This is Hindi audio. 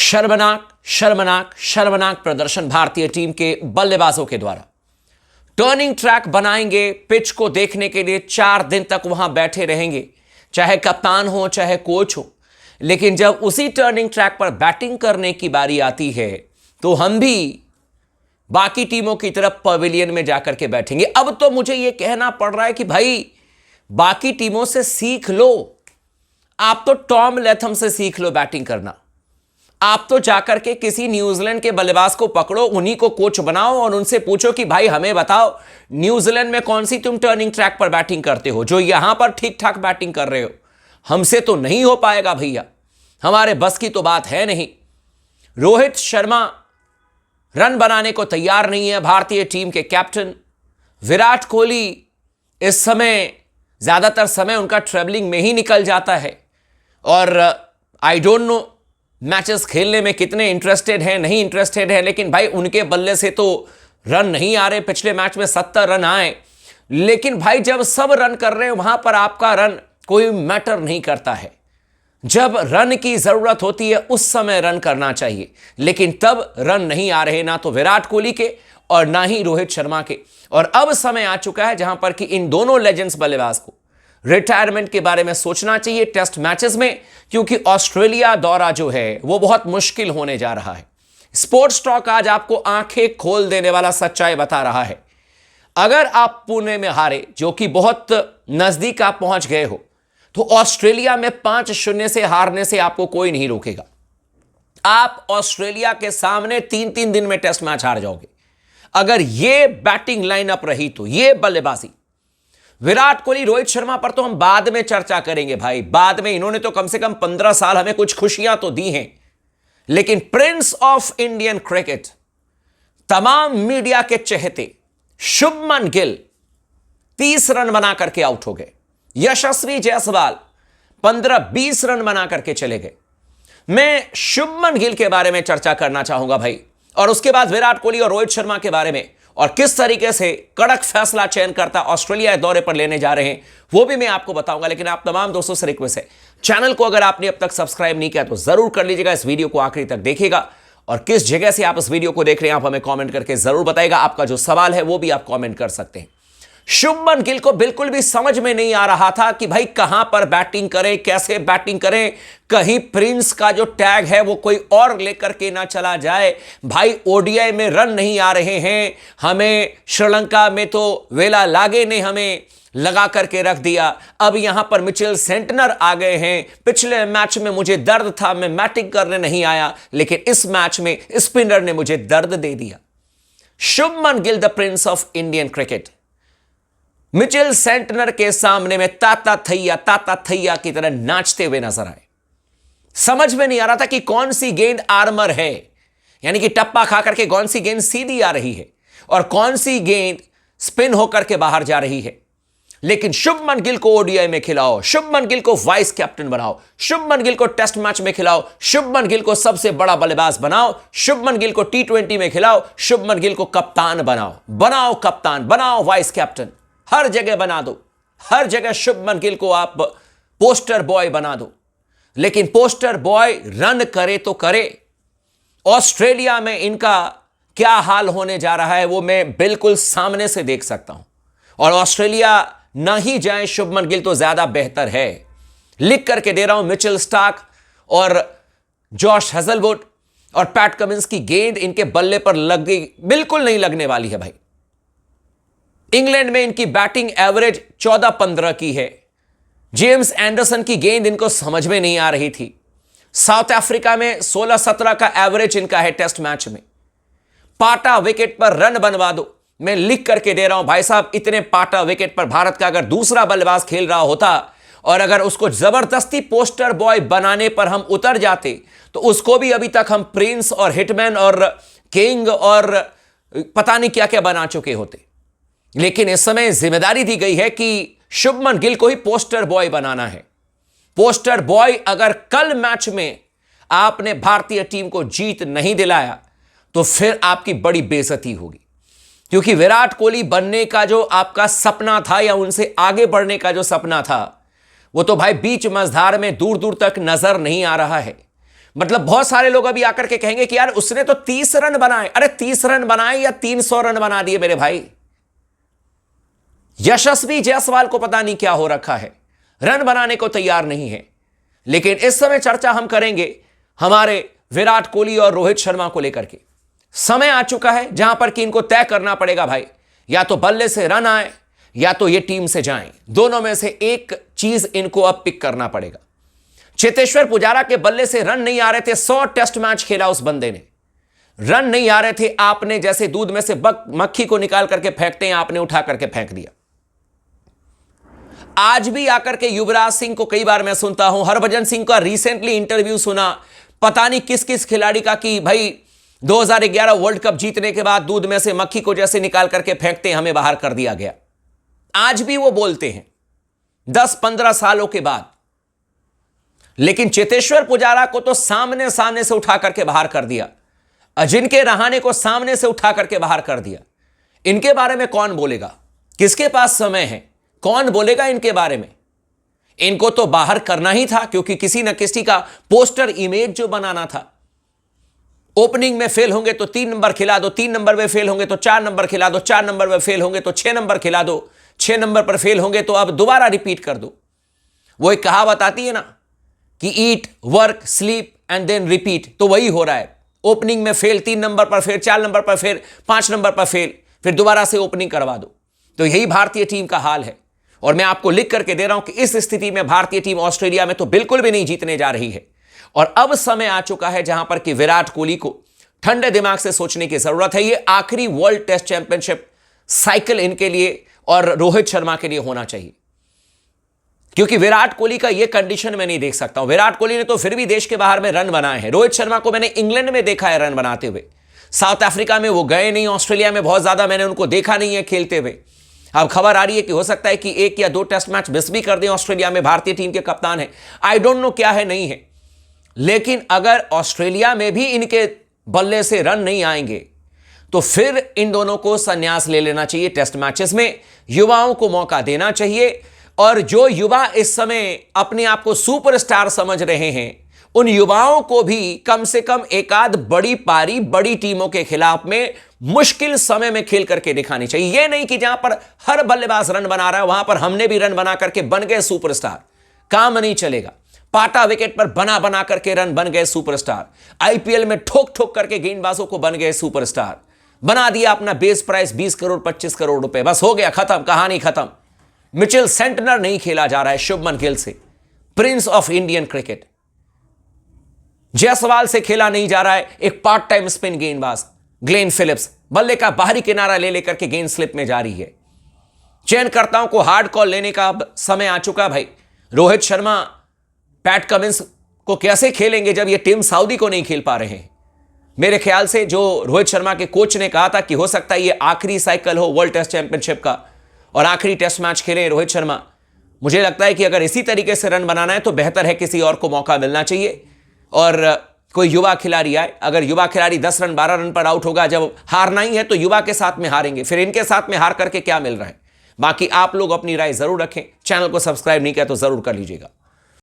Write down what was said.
शर्मनाक शर्मनाक शर्मनाक प्रदर्शन भारतीय टीम के बल्लेबाजों के द्वारा। टर्निंग ट्रैक बनाएंगे, पिच को देखने के लिए 4 दिन तक वहां बैठे रहेंगे, चाहे कप्तान हो चाहे कोच हो, लेकिन जब उसी टर्निंग ट्रैक पर बैटिंग करने की बारी आती है तो हम भी बाकी टीमों की तरफ पवेलियन में जाकर के बैठेंगे। अब तो मुझे यह कहना पड़ रहा है कि भाई बाकी टीमों से सीख लो, आप तो टॉम लैथम से सीख लो बैटिंग करना। आप तो जाकर के किसी न्यूजीलैंड के बल्लेबाज को पकड़ो, उन्हीं को कोच बनाओ और उनसे पूछो कि भाई हमें बताओ न्यूजीलैंड में कौन सी तुम टर्निंग ट्रैक पर बैटिंग करते हो जो यहां पर ठीक ठाक बैटिंग कर रहे हो। हमसे तो नहीं हो पाएगा भैया, हमारे बस की तो बात है नहीं। रोहित शर्मा रन बनाने को तैयार नहीं है। भारतीय टीम के कैप्टन विराट कोहली इस समय ज्यादातर समय उनका ट्रैवलिंग में ही निकल जाता है और आई डोंट नो मैचेस खेलने में कितने इंटरेस्टेड हैं, नहीं इंटरेस्टेड हैं, लेकिन भाई उनके बल्ले से तो रन नहीं आ रहे। पिछले मैच में 70 रन आए, लेकिन भाई जब सब रन कर रहे हैं वहां पर आपका रन कोई मैटर नहीं करता है। जब रन की जरूरत होती है उस समय रन करना चाहिए, लेकिन तब रन नहीं आ रहे, ना तो विराट कोहली के और ना ही रोहित शर्मा के। और अब समय आ चुका है जहां पर कि इन दोनों लेजेंड्स बल्लेबाज को रिटायरमेंट के बारे में सोचना चाहिए टेस्ट मैचेस में, क्योंकि ऑस्ट्रेलिया दौरा जो है वो बहुत मुश्किल होने जा रहा है। स्पोर्ट्स टॉक आज आपको आंखें खोल देने वाला सच्चाई बता रहा है। अगर आप पुणे में हारे, जो कि बहुत नजदीक आप पहुंच गए हो, तो ऑस्ट्रेलिया में 5-0 से हारने से आपको कोई नहीं रोकेगा। आप ऑस्ट्रेलिया के सामने 3-3 दिन में टेस्ट मैच हार जाओगे। अगर यह बैटिंग लाइनअप रही तो यह बल्लेबाजी, विराट कोहली रोहित शर्मा पर तो हम बाद में चर्चा करेंगे भाई, बाद में। इन्होंने तो कम से कम 15 साल हमें कुछ खुशियां तो दी हैं, लेकिन प्रिंस ऑफ इंडियन क्रिकेट, तमाम मीडिया के चहेते शुभमन गिल 30 रन बना करके आउट हो गए। यशस्वी जायसवाल 15-20 रन बना करके चले गए। मैं शुभमन गिल के बारे में चर्चा करना चाहूंगा भाई, और उसके बाद विराट कोहली और रोहित शर्मा के बारे में, और किस तरीके से कड़क फैसला चयन करता ऑस्ट्रेलिया दौरे पर लेने जा रहे हैं वो भी मैं आपको बताऊंगा। लेकिन आप तमाम दोस्तों से रिक्वेस्ट है, चैनल को अगर आपने अब तक सब्सक्राइब नहीं किया तो जरूर कर लीजिएगा। इस वीडियो को आखिरी तक देखिएगा और किस जगह से आप इस वीडियो को देख रहे हैं आप हमें कमेंट करके जरूर बताइएगा। आपका जो सवाल है वो भी आप कमेंट कर सकते हैं। शुभमन गिल को बिल्कुल भी समझ में नहीं आ रहा था कि भाई कहां पर बैटिंग करें, कैसे बैटिंग करें, कहीं प्रिंस का जो टैग है वो कोई और लेकर के ना चला जाए। भाई ओडीआई में रन नहीं आ रहे हैं, हमें श्रीलंका में तो वेला लागे ने हमें लगा करके रख दिया। अब यहां पर मिचेल सेंटनर आ गए हैं। पिछले मैच में मुझे दर्द था, मैं बैटिंग करने नहीं आया, लेकिन इस मैच में स्पिनर ने मुझे दर्द दे दिया। Shubman Gill the Prince of Indian cricket Mitchell Santner के सामने में ताता थैया की तरह नाचते हुए नजर आए। समझ में नहीं आ रहा था कि कौन सी गेंद आर्मर है, यानी कि टप्पा खा करके कौन सी गेंद सीधी आ रही है और कौन सी गेंद स्पिन होकर के बाहर जा रही है। लेकिन शुभमन गिल को ओडीआई में खिलाओ, शुभमन गिल को वाइस कैप्टन बनाओ, शुभमन गिल को टेस्ट मैच में खिलाओ, शुभमन गिल को सबसे बड़ा बल्लेबाज बनाओ, शुभमन गिल को T20 में खिलाओ, शुभमन गिल को कप्तान बनाओ कप्तान, बनाओ वाइस कैप्टन, हर जगह बना दो, हर जगह शुभमन गिल को आप पोस्टर बॉय बना दो। लेकिन पोस्टर बॉय रन करे तो करे, ऑस्ट्रेलिया में इनका क्या हाल होने जा रहा है वो मैं बिल्कुल सामने से देख सकता हूं। और ऑस्ट्रेलिया ना ही जाए शुभमन गिल तो ज्यादा बेहतर है। लिख करके दे रहा हूं, मिचेल स्टार्क और जॉश हेजलवुड और पैट कमिंस की गेंद इनके बल्ले पर लग गई, बिल्कुल नहीं लगने वाली है भाई। इंग्लैंड में इनकी बैटिंग एवरेज 14-15 की है। जेम्स एंडरसन की गेंद इनको समझ में नहीं आ रही थी। साउथ अफ्रीका में 16-17 का एवरेज इनका है टेस्ट मैच में। पाटा विकेट पर रन बनवा दो, मैं लिख करके दे रहा हूं भाई साहब, इतने पाटा विकेट पर भारत का अगर दूसरा बल्लेबाज खेल रहा होता और अगर उसको जबरदस्ती पोस्टर बॉय बनाने पर हम उतर जाते तो उसको भी अभी तक हम प्रिंस और हिटमैन और किंग और पता नहीं क्या क्या बना चुके होते। लेकिन इस समय जिम्मेदारी दी गई है कि शुभमन गिल को ही पोस्टर बॉय बनाना है। पोस्टर बॉय अगर कल मैच में आपने भारतीय टीम को जीत नहीं दिलाया तो फिर आपकी बड़ी बेइज्जती होगी, क्योंकि विराट कोहली बनने का जो आपका सपना था या उनसे आगे बढ़ने का जो सपना था वो तो भाई बीच मझधार में दूर दूर तक नजर नहीं आ रहा है। मतलब बहुत सारे लोग अभी आकर के कहेंगे कि यार उसने तो 30 रन बनाए। अरे 30 रन बनाए या 300 रन बना दिए मेरे भाई। यशस्वी जायसवाल को पता नहीं क्या हो रखा है, रन बनाने को तैयार नहीं है। लेकिन इस समय चर्चा हम करेंगे हमारे विराट कोहली और रोहित शर्मा को लेकर के। समय आ चुका है जहां पर कि इनको तय करना पड़ेगा भाई, या तो बल्ले से रन आए या तो ये टीम से जाएं। दोनों में से एक चीज इनको अब पिक करना पड़ेगा। चेतेश्वर पुजारा के बल्ले से रन नहीं आ रहे थे, 100 टेस्ट मैच खेला उस बंदे ने, रन नहीं आ रहे थे। आपने जैसे दूध में से मक्खी को निकाल करके फेंकते हैं, आपने उठा करके फेंक दिया। आज भी आकर के युवराज सिंह को कई बार मैं सुनता हूं, हरभजन सिंह का रिसेंटली इंटरव्यू सुना, पता नहीं किस किस खिलाड़ी का, कि भाई 2011 वर्ल्ड कप जीतने के बाद दूध में से मक्खी को जैसे निकाल करके फेंकते हैं, हमें बाहर कर दिया गया। आज भी वो बोलते हैं 10-15 सालों के बाद। लेकिन चेतेश्वर पुजारा को तो सामने सामने से उठा करके बाहर कर दिया, अजिंक्य रहाणे को सामने से उठा करके बाहर कर दिया। इनके बारे में कौन बोलेगा? किसके पास समय है? कौन बोलेगा इनके बारे में? इनको तो बाहर करना ही था, क्योंकि किसी न किसी का पोस्टर इमेज जो बनाना था। ओपनिंग में फेल होंगे तो 3 नंबर खिला दो, 3 नंबर में फेल होंगे तो 4 नंबर खिला दो, 4 नंबर में फेल होंगे तो 6 नंबर खिला दो, 6 नंबर पर फेल होंगे तो अब दोबारा रिपीट कर दो। वो एक कहावत आती है ना कि eat, work, sleep and then repeat, तो वही हो रहा है। ओपनिंग में फेल, 3 नंबर पर फेल, 4 नंबर पर फेल, 5 नंबर पर फेल, फिर दोबारा से ओपनिंग करवा दो। तो यही भारतीय टीम का हाल है। और मैं आपको लिख करके दे रहा हूं कि इस स्थिति में भारतीय टीम ऑस्ट्रेलिया में तो बिल्कुल भी नहीं जीतने जा रही है। और अब समय आ चुका है जहां पर कि विराट कोहली को ठंडे दिमाग से सोचने की जरूरत है। यह आखिरी वर्ल्ड टेस्ट चैंपियनशिप साइकिल इनके लिए और रोहित शर्मा के लिए होना चाहिए, क्योंकि विराट कोहली का यह कंडीशन मैं नहीं देख सकता हूं। विराट कोहली ने तो फिर भी देश के बाहर में रन बनाए हैं। रोहित शर्मा को मैंने इंग्लैंड में देखा है रन बनाते हुए, साउथ अफ्रीका में वो गए नहीं, ऑस्ट्रेलिया में बहुत ज्यादा मैंने उनको देखा नहीं है खेलते हुए। अब खबर आ रही है कि हो सकता है कि 1 या 2 टेस्ट मैच मिस भी कर दें ऑस्ट्रेलिया में। भारतीय टीम के कप्तान है, आई डोंट नो क्या है नहीं है। लेकिन अगर ऑस्ट्रेलिया में भी इनके बल्ले से रन नहीं आएंगे तो फिर इन दोनों को संन्यास ले लेना चाहिए टेस्ट मैचेस में। युवाओं को मौका देना चाहिए, और जो युवा इस समय अपने आप को सुपरस्टार समझ रहे हैं, उन युवाओं को भी कम से कम एक आध बड़ी पारी बड़ी टीमों के खिलाफ में मुश्किल समय में खेल करके दिखानी चाहिए। यह नहीं कि जहां पर हर बल्लेबाज रन बना रहा है वहां पर हमने भी रन बना करके बन गए सुपरस्टार, काम नहीं चलेगा। पाटा विकेट पर बना बना करके रन बन गए सुपरस्टार, आईपीएल में ठोक ठोक करके गेंदबाजों को बन गए सुपरस्टार, बना दिया अपना बेस प्राइस 20 करोड़ 25 करोड़ रुपए, बस हो गया, खत्म, कहानी खत्म। मिचेल सेंटनर नहीं खेला जा रहा है शुभमन गिल से, Prince of Indian cricket. Jaiswal से खेला नहीं जा रहा है एक पार्ट टाइम स्पिन गेंदबाज ग्लेन फिलिप्स, बल्ले का बाहरी किनारा ले लेकर के गेंद स्लिप में जा रही है। चयनकर्ताओं को हार्ड कॉल लेने का अब समय आ चुका भाई। रोहित शर्मा, पैट कमिंस को कैसे खेलेंगे जब ये टीम सऊदी को नहीं खेल पा रहे हैं? मेरे ख्याल से जो रोहित शर्मा के कोच ने कहा था कि हो सकता है ये आखिरी साइकिल हो वर्ल्ड टेस्ट चैंपियनशिप का और आखिरी टेस्ट मैच खेले रोहित शर्मा। मुझे लगता है कि अगर इसी तरीके से रन बनाना है तो बेहतर है किसी और को मौका मिलना चाहिए, और कोई युवा खिलाड़ी आए। अगर युवा खिलाड़ी 10 रन 12 रन पर आउट होगा, जब हारना ही है तो युवा के साथ में हारेंगे, फिर इनके साथ में हार करके क्या मिल रहा है? बाकी आप लोग अपनी राय जरूर रखें। चैनल को सब्सक्राइब नहीं किया तो जरूर कर लीजिएगा।